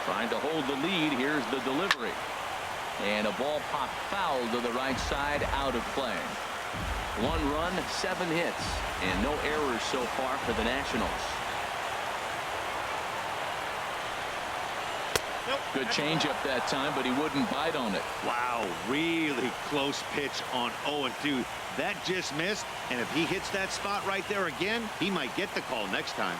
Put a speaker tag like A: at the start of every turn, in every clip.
A: Trying to hold the lead. Here's the delivery. And a ball popped foul to the right side, out of play. 1 run, 7 hits, and no errors so far for the Nationals. Good changeup that time, but he wouldn't bite on it.
B: Wow, really close pitch on 0-2. That just missed, and if he hits that spot right there again, he might get the call next time.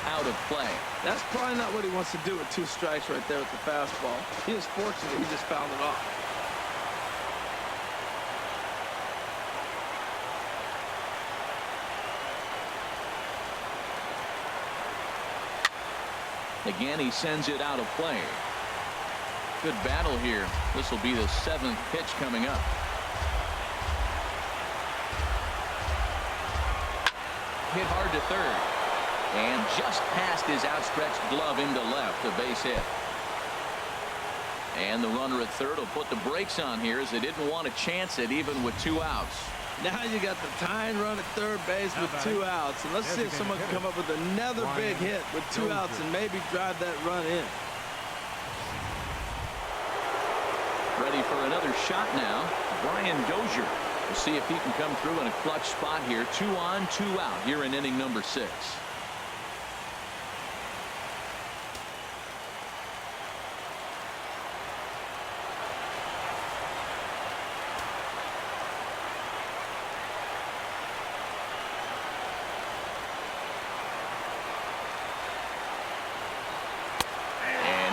A: Out of play.
C: That's probably not what he wants to do with 2 strikes right there with the fastball. He was fortunate he just fouled it off.
A: Again, he sends it out of play. Good battle here. This will be the 7th pitch coming up. Hit hard to third. And just past his outstretched glove into left, a base hit. And the runner at third will put the brakes on here as they didn't want to chance it even with 2 outs.
C: Now you got the tying run at third base with 2 outs. And let's see if someone can come up with another big hit with 2 outs and maybe drive that run in.
A: Ready for another shot now. Brian Dozier. We'll see if he can come through in a clutch spot here. 2 on, 2 out here in inning number 6.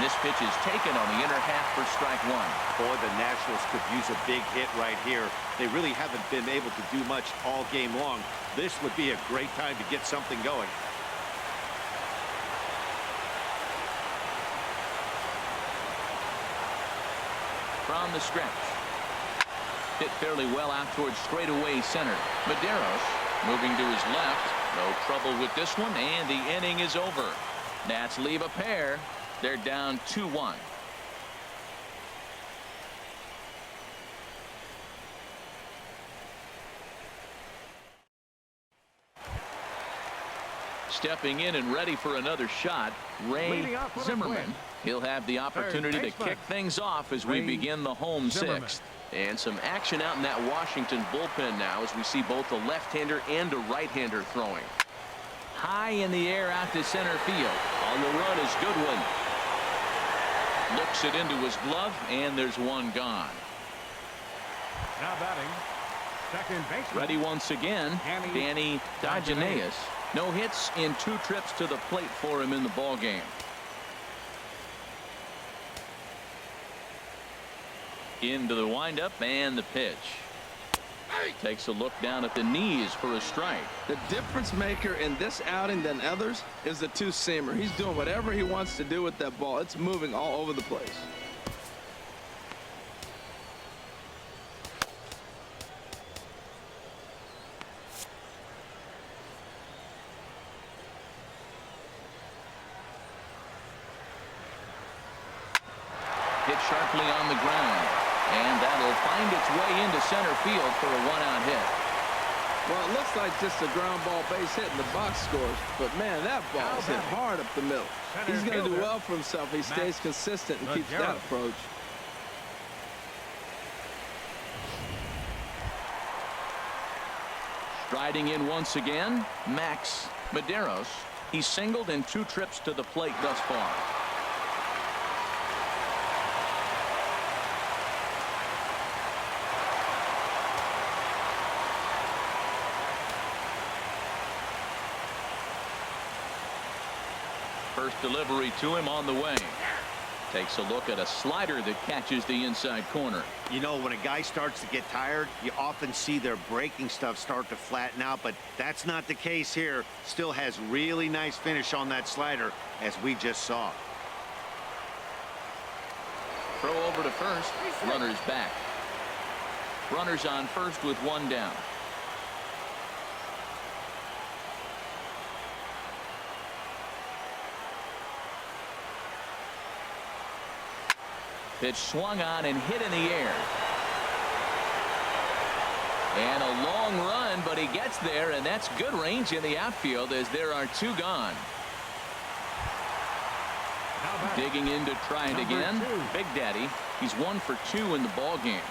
A: This pitch is taken on the inner half for strike 1.
B: Boy, the Nationals could use a big hit right here. They really haven't been able to do much all game long. This would be a great time to get something going.
A: From the stretch. Hit fairly well out towards straightaway center. Medeiros moving to his left. No trouble with this one, and the inning is over. Nats leave a pair. They're down 2-1. Stepping in and ready for another shot, Ray Zimmerman. He'll have the opportunity to kick things off as we begin the home 6th. And some action out in that Washington bullpen now as we see both a left-hander and a right-hander throwing. High in the air out to center field. On the run is Goodwin. Looks it into his glove, and there's one gone.
D: Now batting, second baseman.
A: Ready once again, Danny Dodgenaeus. No hits in 2 trips to the plate for him in the ball game. Into the windup and the pitch. Takes a look down at the knees for a strike.
C: The difference maker in this outing than others is the 2-seamer. He's doing whatever he wants to do with that ball. It's moving all over the place.
A: Hit sharply on the ground. And that'll find its way into center field for a 1-out hit.
C: Well, it looks like just a ground ball base hit and the box scores. But, man, that ball is hit hard up the middle. He's going to do well for himself if he stays consistent and keeps that approach.
A: Striding in once again, Max Medeiros. He's singled in 2 trips to the plate thus far. First delivery to him on the way. Takes a look at a slider that catches the inside corner.
B: You know, when a guy starts to get tired, you often see their breaking stuff start to flatten out, but that's not the case here. Still has really nice finish on that slider, as we just saw.
A: Throw over to first. Runners back. Runners on first with 1 down. Pitch swung on and hit in the air. And a long run, but he gets there, and that's good range in the outfield as there are 2 gone. Digging in to try it again. Big Daddy. He's 1 for 2 in the ball game.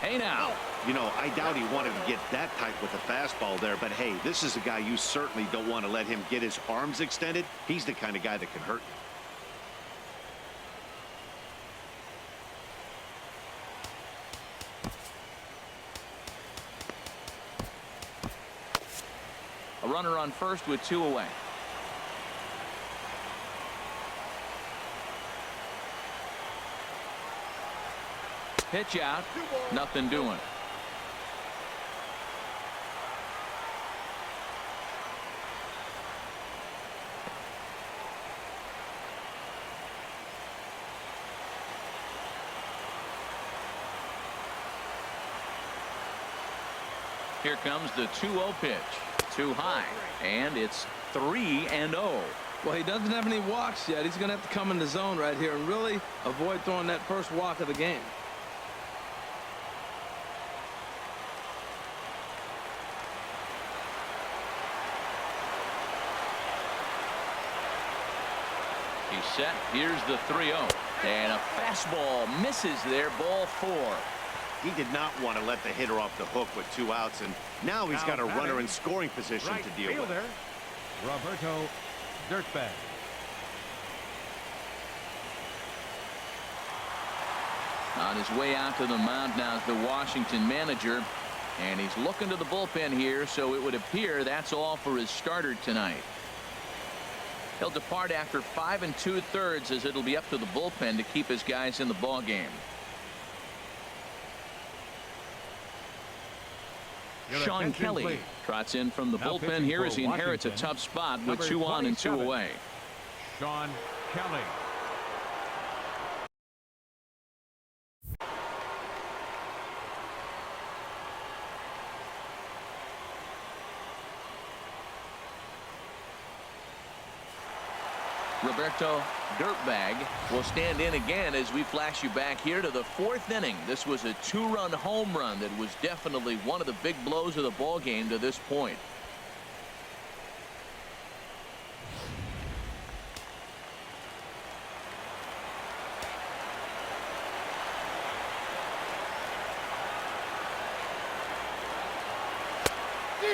A: Hey now.
B: You know, I doubt he wanted to get that tight with the fastball there, but hey, this is a guy you certainly don't want to let him get his arms extended. He's the kind of guy that can hurt you.
A: A runner on first with 2 away. Pitch out. Nothing doing. Here comes the 2-0 pitch. Too high, and it's 3-0.
C: Well, he doesn't have any walks yet. He's going to have to come in the zone right here and really avoid throwing that first walk of the game.
A: He's set. Here's the 3-0. And a fastball misses there. Ball 4.
B: He did not want to let the hitter off the hook with 2 outs, and now he's got a runner in scoring position to deal with.
D: Roberto Dirtbag.
A: On his way out to the mound now is the Washington manager, and he's looking to the bullpen here, so it would appear that's all for his starter tonight. He'll depart after 5 2/3 as it'll be up to the bullpen to keep his guys in the ball game. Sean Kelly trots in from the bullpen here as he inherits a tough spot with 2 on and 2 away.
D: Sean Kelly.
A: Roberto Dirtbag will stand in again as we flash you back here to the 4th inning. This was a 2-run home run that was definitely one of the big blows of the ball game to this point.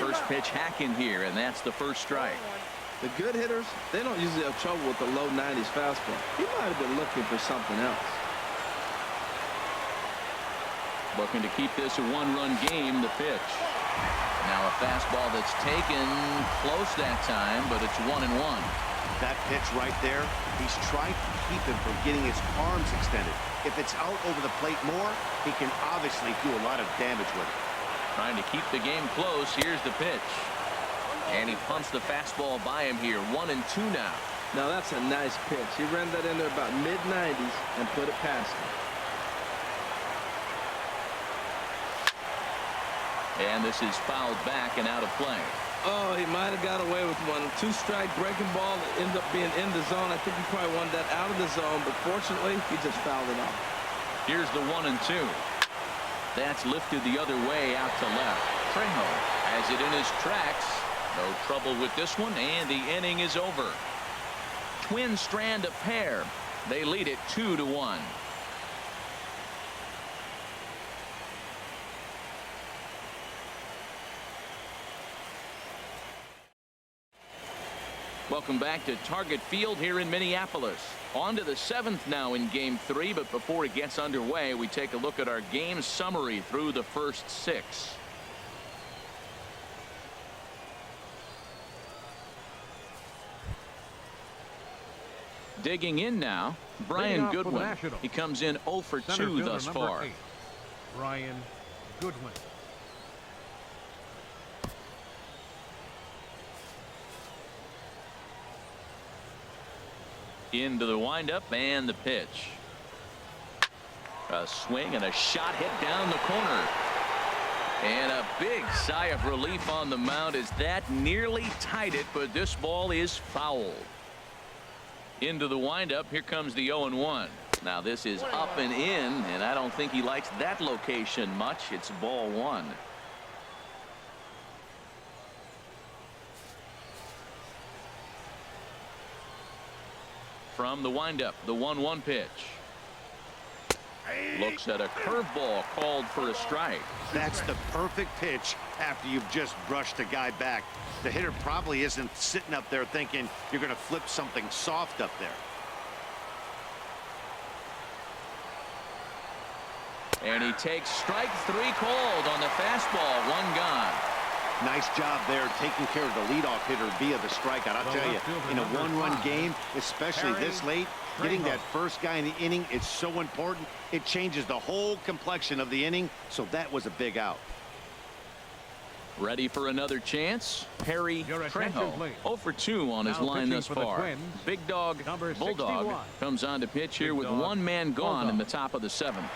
A: First pitch hack in here, and that's the first strike.
C: The good hitters, they don't usually have trouble with the low 90s fastball. He might have been looking for something else.
A: Looking to keep this a 1-run game. The pitch. Now a fastball that's taken close that time, but it's 1-1.
B: That pitch right there, he's trying to keep him from getting his arms extended. If it's out over the plate more, he can obviously do a lot of damage with it.
A: Trying to keep the game close. Here's the pitch. And he pumps the fastball by him here. 1-2 now.
C: Now that's a nice pitch. He ran that in there about mid-90s and put it past him.
A: And this is fouled back and out of play.
C: Oh, he might have got away with one. 2-strike breaking ball that ended up being in the zone. I think he probably wanted that out of the zone, but fortunately, he just fouled it off.
A: Here's the 1-2. That's lifted the other way out to left. Trejo has it in his tracks. No trouble with this one, and the inning is over. Twins strand a pair. They lead it 2-1. Welcome back to Target Field here in Minneapolis. On to the 7th now in Game 3, but before it gets underway, we take a look at our game summary through the first 6. Digging in now, Brian Goodwin. He comes in 0 for 2 thus far.
D: 8, Brian Goodwin.
A: Into the windup and the pitch. A swing and a shot hit down the corner. And a big sigh of relief on the mound as that nearly tied it, but this ball is fouled. Into the windup. Here comes the 0-1. Now this is up and in, and I don't think he likes that location much. It's ball one. From the windup, the 1-1 pitch. Looks at a curveball called for a strike.
B: That's the perfect pitch after you've just brushed a guy back. The hitter probably isn't sitting up there thinking you're going to flip something soft up there.
A: And he takes strike three called on the fastball. One gone.
B: Nice job there taking care of the leadoff hitter via the strikeout. I'll tell you, in a one-run game, especially this late, getting that first guy in the inning is so important. It changes the whole complexion of the inning, so that was a big out.
A: Ready for another chance? Harry Trejo, 0 for 2 on his line thus far. Big Dog Bulldog comes on to pitch here with one man gone in the top of the 7th.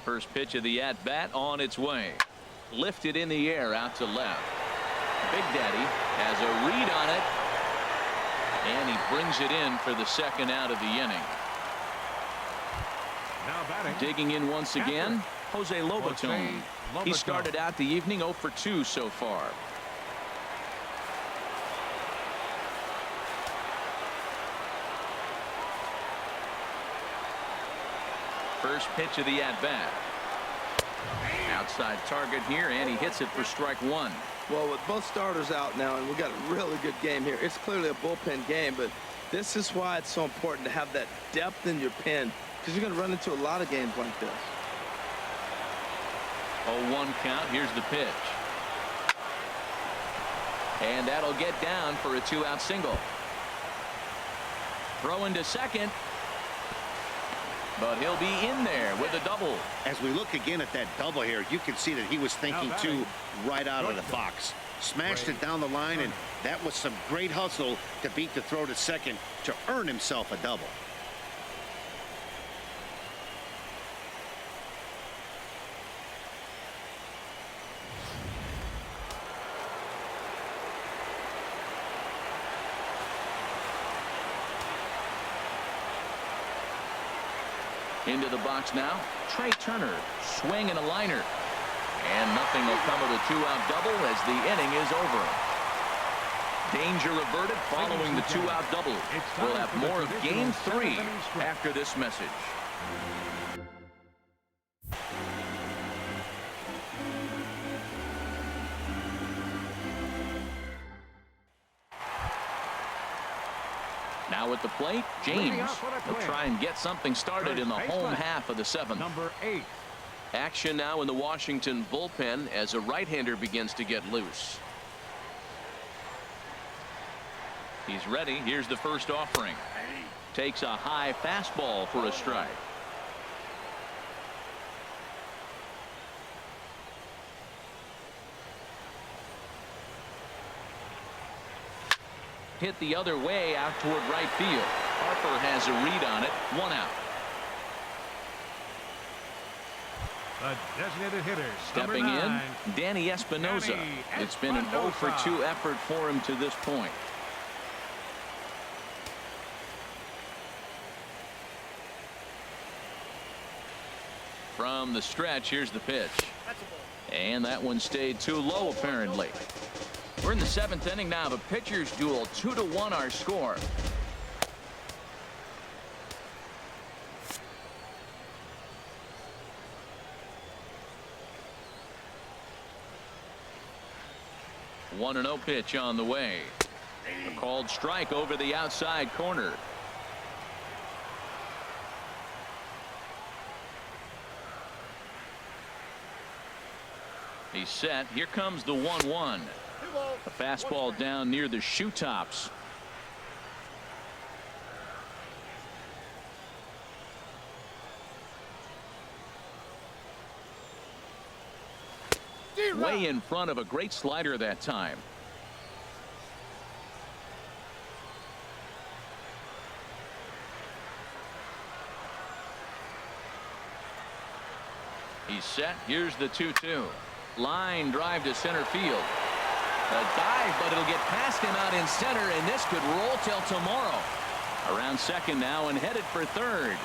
A: First pitch of the at-bat on its way. Lifted in the air out to left. Big Daddy has a read on it. And he brings it in for the second out of the inning.
D: Now batting.
A: Digging in once again, Jose Lobaton. He started out the evening 0 for 2 so far. First pitch of the at-bat. Outside target here, and he hits it for strike one.
C: Well, with both starters out now, and we got a really good game here. It's clearly a bullpen game, but this is why it's so important to have that depth in your pen, because you're going to run into a lot of games like this.
A: 0-1 count. Here's the pitch. And that'll get down for a 2-out single. Throw into second. But he'll be in there with a double.
B: As we look again at that double here, you can see that he was thinking too right out of the box. Smashed it down the line, and that was some great hustle to beat the throw to second to earn himself a double.
A: Into the box now, Trey Turner, swing and a liner. And nothing will come of the 2-out double as the inning is over. Danger averted following the 2-out double. We'll have more of Game 3 after this message. Now at the plate, James will try and get something started in the home half of the 7th.
D: Number 8.
A: Action now in the Washington bullpen as a right-hander begins to get loose. He's ready. Here's the first offering. Takes a high fastball for a strike. Hit the other way out toward right field. Harper has a read on it. 1 out.
D: The designated hitter.
A: Stepping in, Danny Espinosa. It's been an 0 for 2 effort for him to this point. From the stretch, here's the pitch. And that one stayed too low, apparently. We're in the 7th inning now. The pitchers duel. 2-1 our score. A 1-0 pitch on the way. A called strike over the outside corner. He's set. Here comes the 1-1. A fastball down near the shoe tops. way in front of a great slider that time. He's set. Here's the 2-2. Line drive to center field. A dive, but it'll get past him out in center, and this could roll till tomorrow. Around second now and headed for third.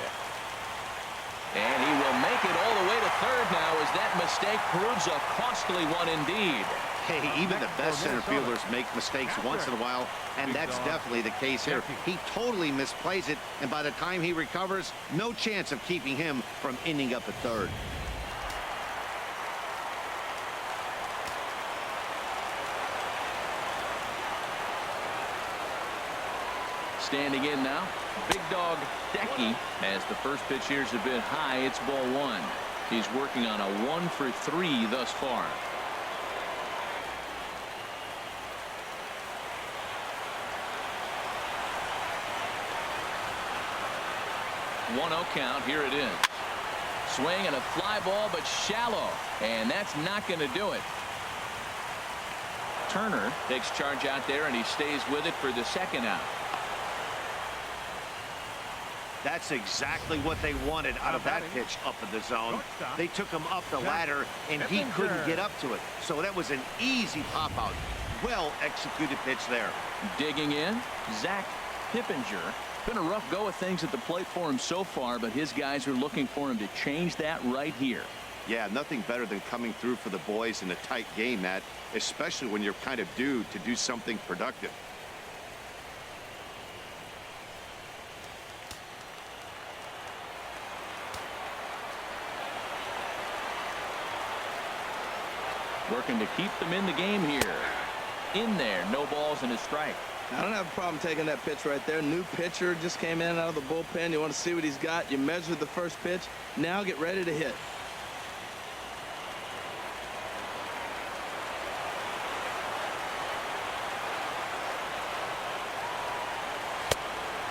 A: And he will make it all the way to third now as that mistake proves a costly one indeed.
B: Hey, even the best center fielders make mistakes once in a while, and that's definitely the case here. He totally misplays it, and by the time he recovers, no chance of keeping him from ending up at third.
A: Standing in now, big dog Decky, as the first pitch here's a bit high. It's ball one. He's working on a 1-for-3 thus far. 1-0 count. Here it is. Swing and a fly ball, but shallow, and that's not going to do it. Turner takes charge out there, and he stays with it for the second out.
B: That's exactly what they wanted out of that pitch up in the zone. They took him up the ladder, and he couldn't get up to it. So that was an easy pop-out. Well-executed pitch there.
A: Digging in, Zach Pippinger. Been a rough go of things at the plate for him so far, but his guys are looking for him to change that right here.
B: Yeah, nothing better than coming through for the boys in a tight game, Matt, especially when you're kind of due to do something productive.
A: Working to keep them in the game here. In there, no balls and a strike.
C: I don't have a problem taking that pitch right there. New pitcher just came in out of the bullpen. You want to see what he's got. You measure the first pitch. Now get ready to hit.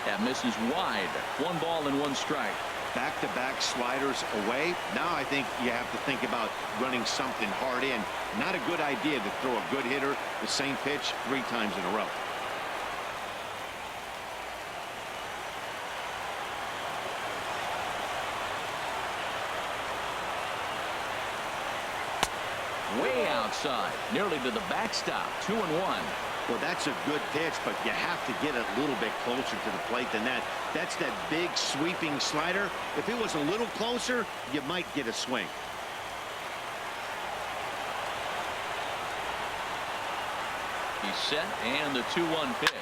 A: That misses wide. 1 ball and 1 strike.
B: Back-to-back sliders away. Now I think you have to think about running something hard in. Not a good idea to throw a good hitter the same pitch 3 times in a row.
A: Way outside, nearly to the backstop. 2-1.
B: Well, that's a good pitch, but you have to get a little bit closer to the plate than that. That's that big sweeping slider. If it was a little closer, you might get a swing.
A: He's set, and the 2-1 pitch.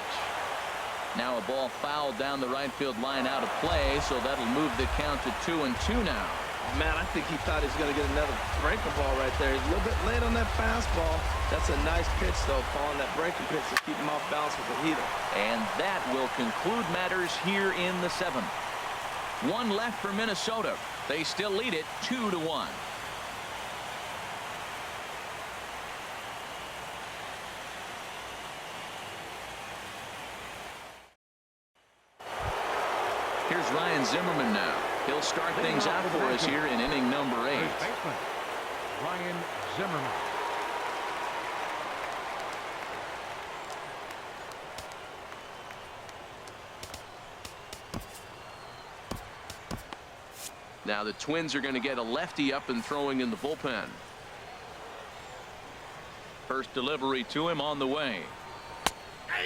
A: Now a ball fouled down the right field line out of play, so that'll move the count to 2-2 now.
C: Man, I think he thought he was going to get another breaking ball right there. He's a little bit late on that fastball. That's a nice pitch, though, following that breaking pitch to keep him off balance with the heater.
A: And that will conclude matters here in the 7th. 1 left for Minnesota. They still lead it 2-1. Here's Ryan Zimmerman now. He'll start things out for us here in inning number 8.
D: Ryan Zimmerman.
A: Now the Twins are going to get a lefty up and throwing in the bullpen. First delivery to him on the way.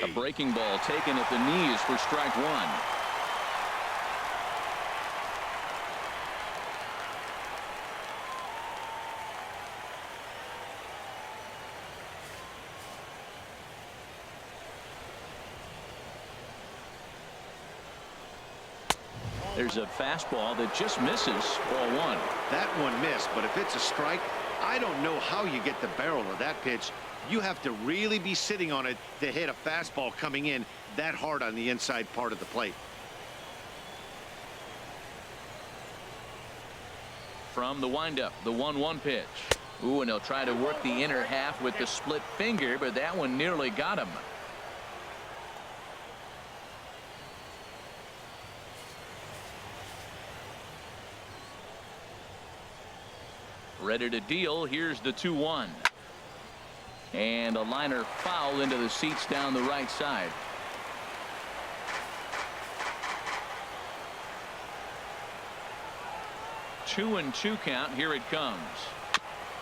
A: A breaking ball taken at the knees for strike 1. There's a fastball that just misses. Ball 1.
B: That one missed, but if it's a strike, I don't know how you get the barrel of that pitch. You have to really be sitting on it to hit a fastball coming in that hard on the inside part of the plate.
A: From the windup, the 1-1 pitch. Ooh, and he'll try to work the inner half with the split finger, but that one nearly got him. Ready to deal. Here's the 2-1. And a liner foul into the seats down the right side. 2-2 count. Here it comes.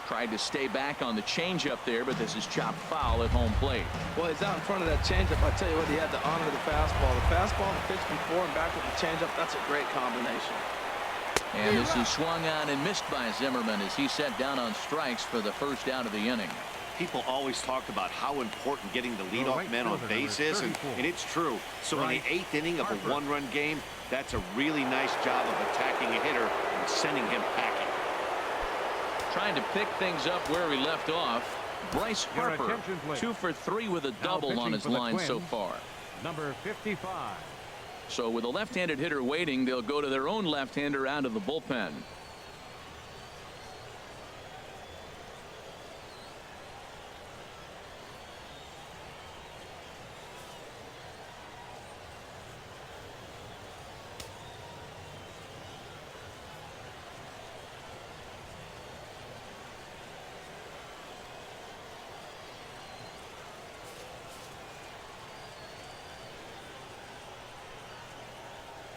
A: Tried to stay back on the changeup there, but this is chopped foul at home plate.
C: Well, he's out in front of that changeup. I tell you what, he had to honor the fastball. The fastball, the pitch before and back with the changeup, that's a great combination.
A: And this is swung on and missed by Zimmerman as he set down on strikes for the first out of the inning.
B: People always talk about how important getting the leadoff man on base is, and it's true. So in the 8th inning of a one-run game, that's a really nice job of attacking a hitter and sending him packing.
A: Trying to pick things up where he left off. Bryce Harper, 2 for 3 with a double on his line so far.
D: Number 55.
A: So with a left-handed hitter waiting, they'll go to their own left-hander out of the bullpen.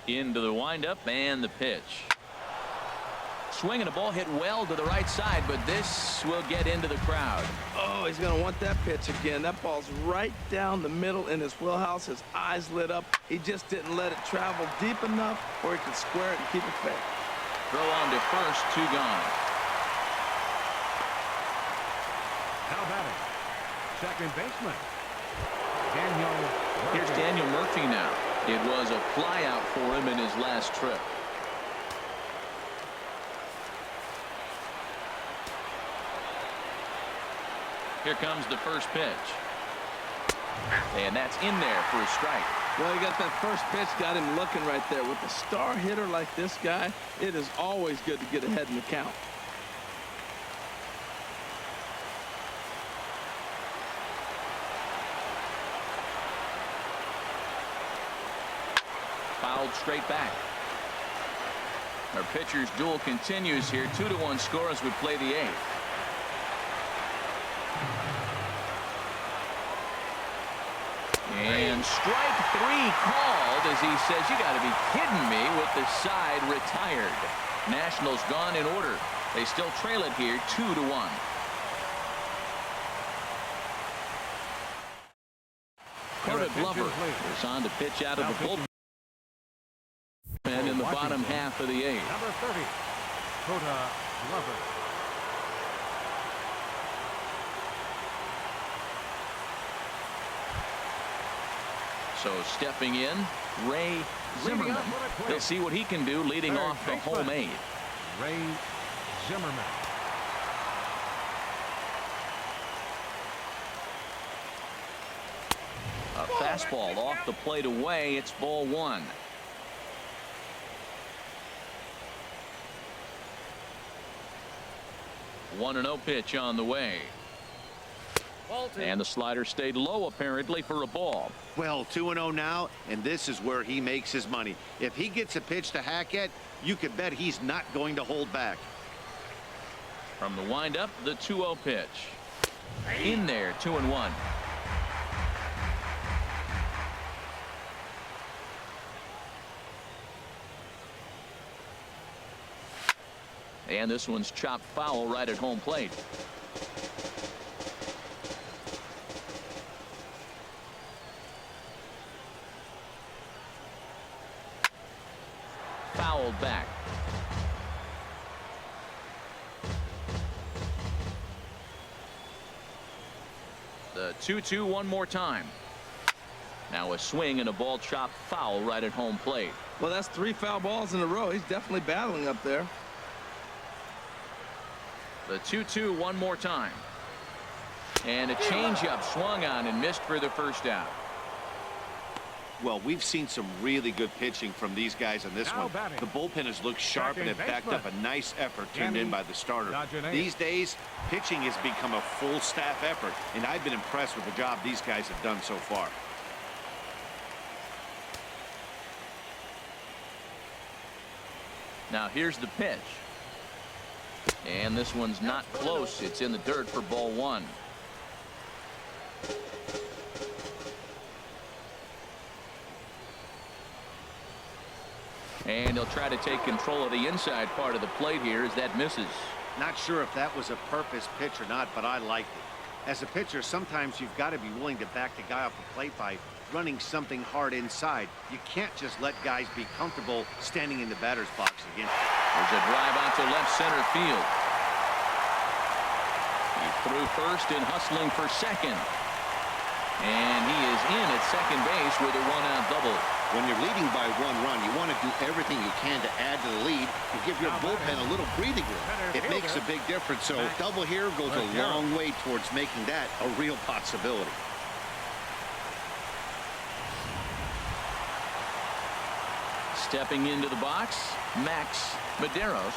A: Into the windup and the pitch. Swing and a ball hit well to the right side, but this will get into the crowd.
C: Oh, he's going to want that pitch again. That ball's right down the middle in his wheelhouse. His eyes lit up. He just didn't let it travel deep enough where he could square it and keep it fair.
A: Throw on to first, 2 gone.
D: Now batting, second baseman, Daniel Murphy.
A: Here's Daniel Murphy now. It was a fly out for him in his last trip. Here comes the first pitch. And that's in there for a strike.
C: Well, he got that first pitch, got him looking right there. With a star hitter like this guy, it is always good to get ahead in the count.
A: Fouled straight back. Our pitcher's duel continues here. 2-1 score as we play the 8th. And strike 3 called as he says, you got to be kidding me, with the side retired. Nationals gone in order. They still trail it here 2-1. Coda Glover is on to pitch out of the bullpen in the bottom half of the 8th.
D: Number 30, Coda Glover.
A: So stepping in, Ray Zimmerman. He'll see what he can do leading off the home 8th.
D: Ray Zimmerman.
A: A fastball off the plate away. It's ball 1. One 1-0 pitch on the way. And the slider stayed low apparently for a ball.
B: Well, 2-0 now, and this is where he makes his money. If he gets a pitch to Hackett, you could bet he's not going to hold back.
A: From the windup, the 2-0 pitch. In there, 2-1. And this one's chopped foul right at home plate. Fouled back. The 2-2 one more time. Now a swing and a ball chopped foul right at home plate.
C: Well, that's 3 foul balls in a row. He's definitely battling up there.
A: The 2-2 one more time. And a changeup swung on and missed for the first out.
B: Well, we've seen some really good pitching from these guys on this one. The bullpen has looked sharp and have backed up a nice effort turned in by the starter. These days, pitching has become a full staff effort, and I've been impressed with the job these guys have done so far.
A: Now here's the pitch. And this one's not close. It's in the dirt for ball 1. And he'll try to take control of the inside part of the plate here as that misses.
B: Not sure if that was a purpose pitch or not, but I liked it. As a pitcher, sometimes you've got to be willing to back the guy off the plate by running something hard inside. You can't just let guys be comfortable standing in the batter's box again.
A: There's a drive out to left center field. He threw first and hustling for second. And he is in at second base with a one-out double.
B: When you're leading by 1 run, you want to do everything you can to add to the lead and give your bullpen a little breathing room. It makes a big difference, so double here goes a long way towards making that a real possibility.
A: Stepping into the box, Max Medeiros.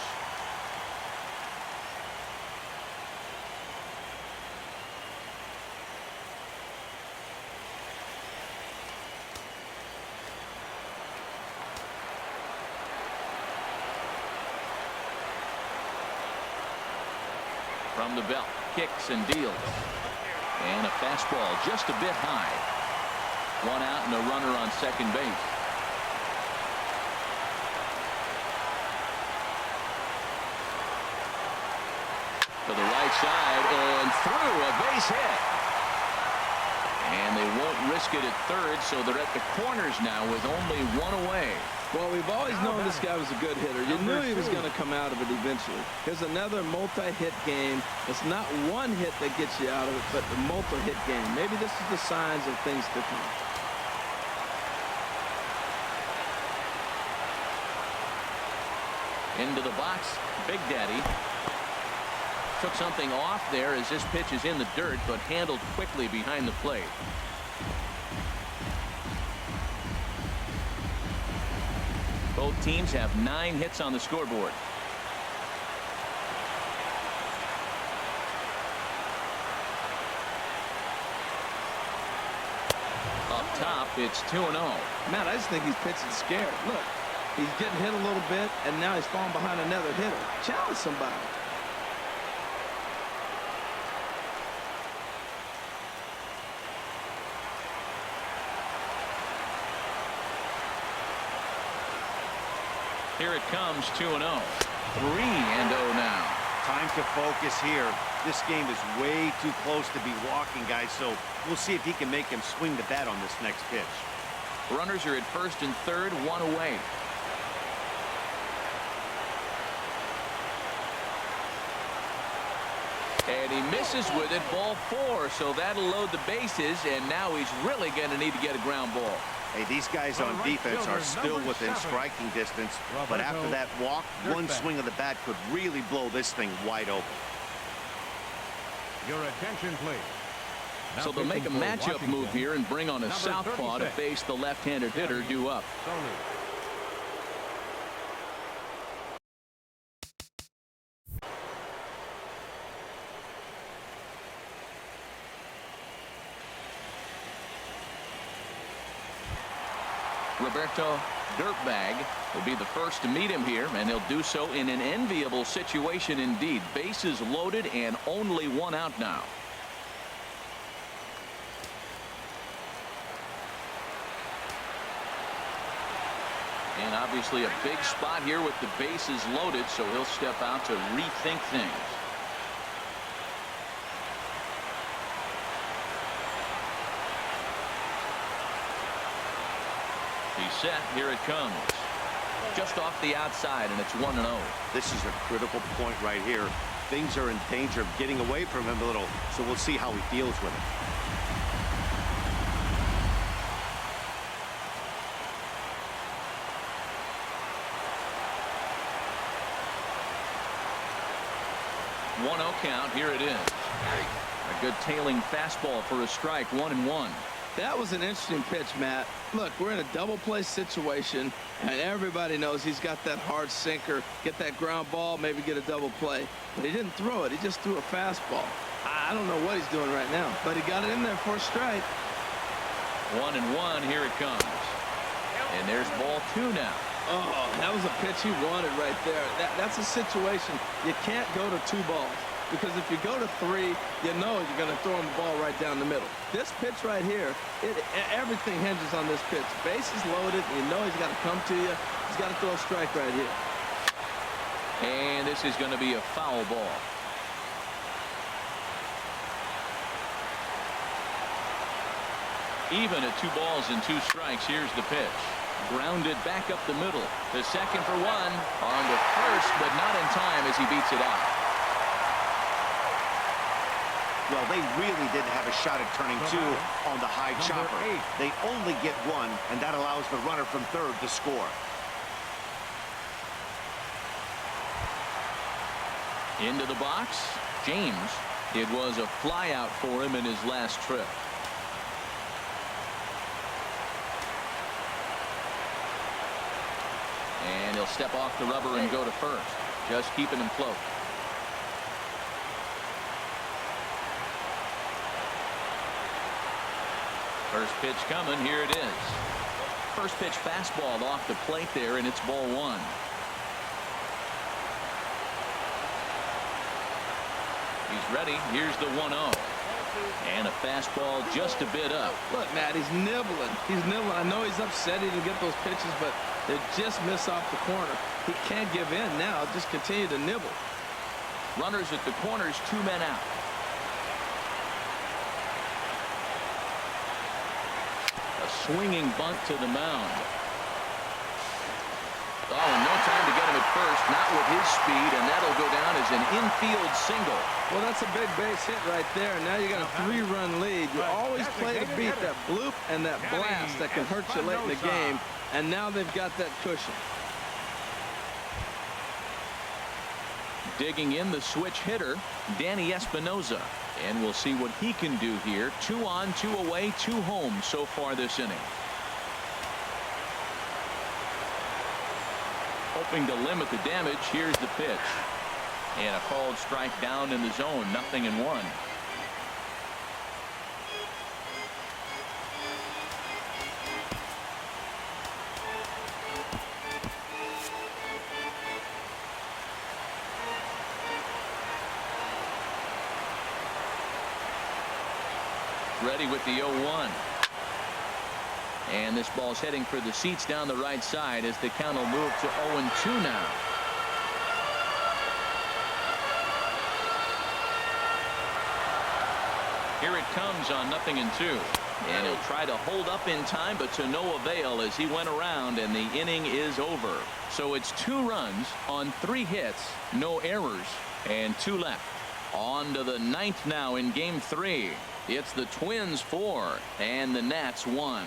A: From the belt, kicks and deals. And a fastball just a bit high. One out and a runner on second base. To the right side and through, a base hit. And they won't risk it at third, so they're at the corners now with only one away.
C: Well, we've always known this guy was a good hitter. You knew he was going to come out of it eventually. Here's another multi-hit game. It's not one hit that gets you out of it, but the multi-hit game. Maybe this is the signs of things to come.
A: Into the box, Big Daddy. Took something off there as this pitch is in the dirt, but handled quickly behind the plate. Both teams have 9 hits on the scoreboard. Up top, it's 2-0.
C: Matt, I just think he's pitching scared. Look, he's getting hit a little bit, and now he's falling behind another hitter. Challenge somebody.
A: Here it comes, 2-0. 3-0 now.
B: Time to focus here. This game is way too close to be walking, guys, so we'll see if he can make him swing the bat on this next pitch.
A: Runners are at first and third, 1 away. And he misses with it, ball 4, so that'll load the bases, and now he's really going to need to get a ground ball.
B: Hey, these guys on defense are still within striking distance, but after that walk, one swing of the bat could really blow this thing wide open.
D: Your attention, please.
A: So they'll make a matchup move here and bring on a southpaw to face the left-handed hitter due up. Roberto Dirtbag will be the first to meet him here, and he'll do so in an enviable situation indeed. Bases loaded and only 1 out now. And obviously a big spot here with the bases loaded, so he'll step out to rethink things. He's set. Here it comes. Just off the outside, and it's 1-0.
B: This is a critical point right here. Things are in danger of getting away from him a little, so we'll see how he deals with it.
A: One-0 count. Here it is. A good tailing fastball for a strike. 1-1.
C: That was an interesting pitch, Matt. Look, we're in a double play situation, and everybody knows he's got that hard sinker, get that ground ball, maybe get a double play. But he didn't throw it. He just threw a fastball. I don't know what he's doing right now, but he got it in there for a strike.
A: 1-1. Here it comes. And there's ball 2 now.
C: Oh, that was a pitch he wanted right there. That's a situation. You can't go to 2 balls. because if you go to 3, you know you're going to throw him the ball right down the middle. This pitch right here, everything hinges on this pitch. Base is loaded. You know he's got to come to you. He's got to throw a strike right here.
A: And this is going to be a foul ball. Even at 2 balls and 2 strikes. Here's the pitch. Grounded back up the middle. The second for 1. On to first, but not in time as he beats it out.
B: Well, they really didn't have a shot at turning 2 on the high chopper. They only get 1, and that allows the runner from third to score.
A: Into the box, James. It was a flyout for him in his last trip. And he'll step off the rubber and go to first, just keeping him float. First pitch coming. Here it is. First pitch fastball off the plate there, and it's ball 1. He's ready. Here's the 1-0. And a fastball just a bit up.
C: Look, Matt, he's nibbling. He's nibbling. I know he's upset he didn't get those pitches, but they just miss off the corner. He can't give in now. Just continue to nibble.
A: Runners at the corners, 2 men out. A swinging bunt to the mound. Oh, and no time to get him at first. Not with his speed, and that'll go down as an infield single.
C: Well, that's a big base hit right there. Now you got a 3-run lead. You always play to beat that bloop and that blast that can hurt you late in the game. And now they've got that cushion.
A: Digging in the switch hitter, Danny Espinosa. And we'll see what he can do here. 2 on, 2 away, 2 home so far this inning. Hoping to limit the damage. Here's the pitch. And a called strike down in the zone. 0-1. Ready with the 0-1. And this ball's heading for the seats down the right side as the count will move to 0-2 now. Here it comes on 0-2. And he'll try to hold up in time, but to no avail as he went around and the inning is over. So it's 2 runs on 3 hits, no errors, and 2 left. On to the 9th now in game 3. It's the Twins 4 and the Nats 1.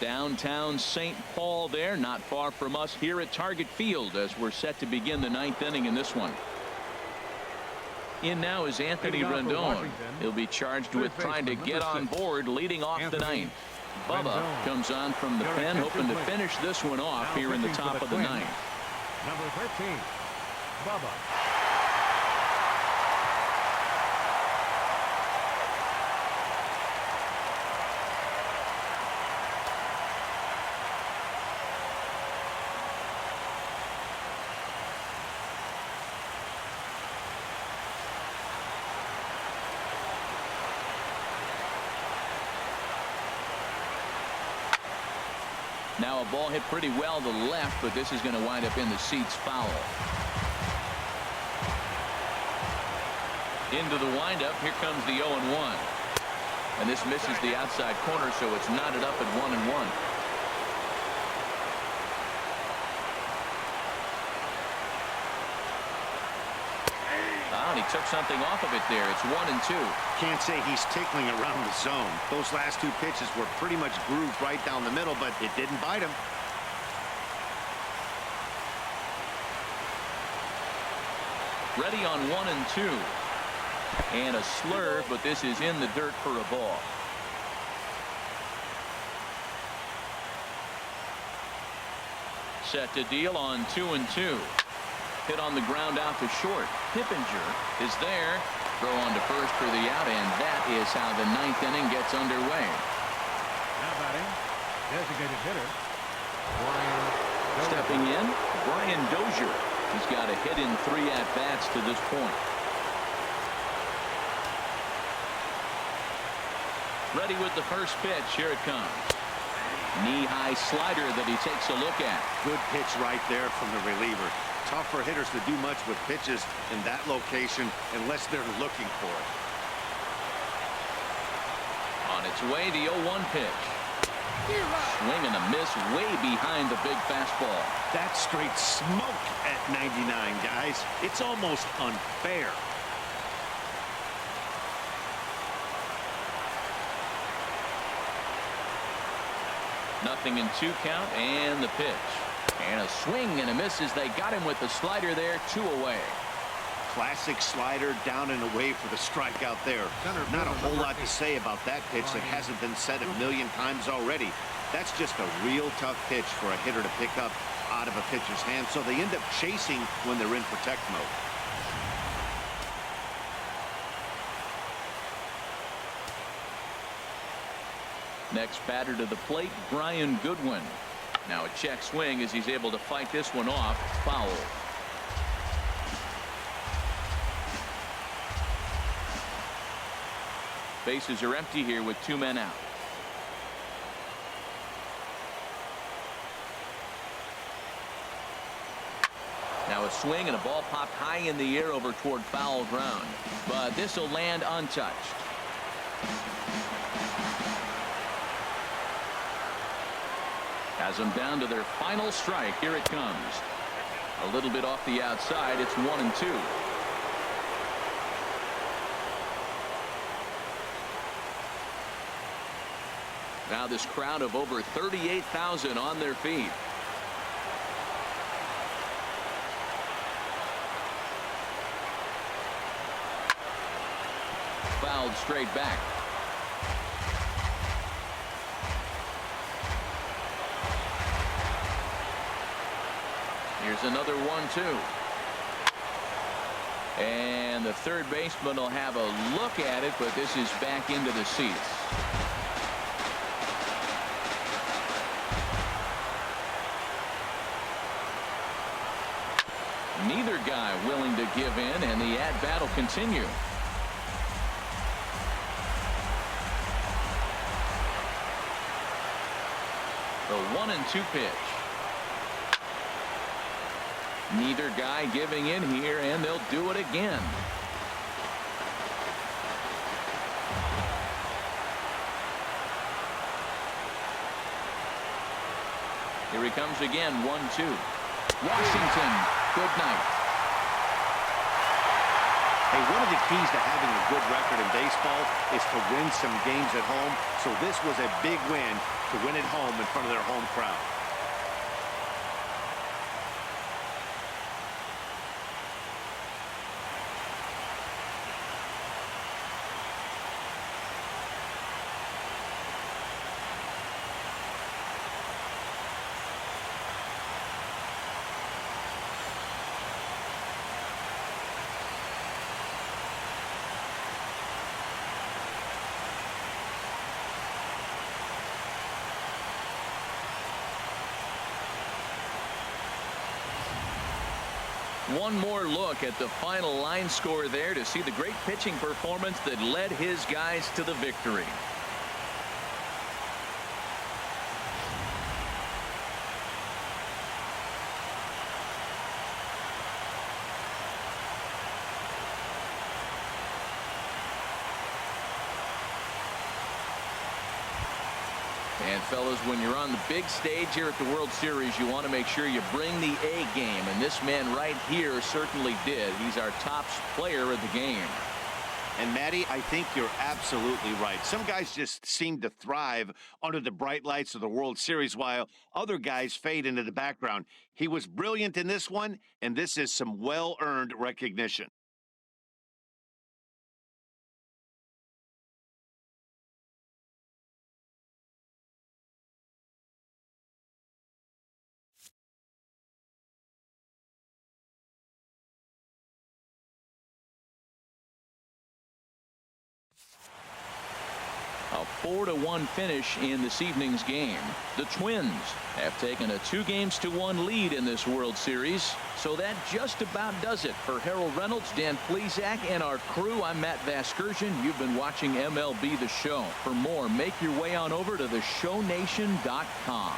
A: Downtown St. Paul there, not far from us here at Target Field as we're set to begin the 9th inning in this one. In now is Anthony Rendon. He'll be charged with trying to get on board leading off the 9th. Bubba comes on from the pen, hoping to finish this one off here in the top of the 9th.
D: Number 13, Bubba.
A: Now a ball hit pretty well to the left, but this is going to wind up in the seats foul. Into the windup. Here comes the 0-1. And this misses the outside corner, so it's knotted up at 1-1. And he took something off of it there. It's 1-2.
B: Can't say he's tickling around the zone. Those last 2 pitches were pretty much grooved right down the middle, but it didn't bite him.
A: Ready on 1-2. And a slurve, but this is in the dirt for a ball. Set to deal on 2-2. Hit on the ground out to short. Pippinger is there. Throw on to first for the out, and that is how the 9th inning gets underway.
D: Now batting, designated hitter, Brian Dozier.
A: Stepping in, Brian Dozier. He's got a hit in 3 at-bats to this point. Ready with the first pitch. Here it comes. Knee-high slider that he takes a look at.
B: Good pitch right there from the reliever. Tough for hitters to do much with pitches in that location unless they're looking for it.
A: On its way, the 0-1 pitch. Swing and a miss way behind the big fastball.
B: That's straight smoke at 99, guys. It's almost unfair.
A: Nothing in 2 count, and the pitch. And a swing and a miss as they got him with the slider there, 2 away.
B: Classic slider down and away for the strikeout there. Not a whole lot to say about that pitch that hasn't been said a million times already. That's just a real tough pitch for a hitter to pick up out of a pitcher's hand, so they end up chasing when they're in protect mode.
A: Next batter to the plate, Brian Goodwin. Now a check swing as he's able to fight this one off. Foul. Bases are empty here with 2 men out. Now a swing and a ball popped high in the air over toward foul ground. But this will land untouched. Has them down to their final strike. Here it comes. A little bit off the outside. It's 1-2. Now this crowd of over 38,000 on their feet. Fouled straight back. Here's another 1-2. And the third baseman will have a look at it, but this is back into the seats. Neither guy willing to give in, and the at-bat will continue. The 1-2 pitch. Neither guy giving in here, and they'll do it again. Here he comes again, 1-2. Washington, good night.
B: Hey, one of the keys to having a good record in baseball is to win some games at home. So this was a big win to win at home in front of their home crowd.
A: One more look at the final line score there to see the great pitching performance that led his guys to the victory. And fellas, when you're on the big stage here at the World Series, you want to make sure you bring the A game, and this man right here certainly did. He's our top player of the game.
B: And Matty, I think you're absolutely right. Some guys just seem to thrive under the bright lights of the World Series, while other guys fade into the background. He was brilliant in this one, and this is some well-earned recognition.
A: A 4-1 finish in this evening's game. The Twins have taken a 2-1 lead in this World Series. So that just about does it for Harold Reynolds, Dan Plesac, and our crew. I'm Matt Vasgersian. You've been watching MLB The Show. For more, make your way on over to theshownation.com.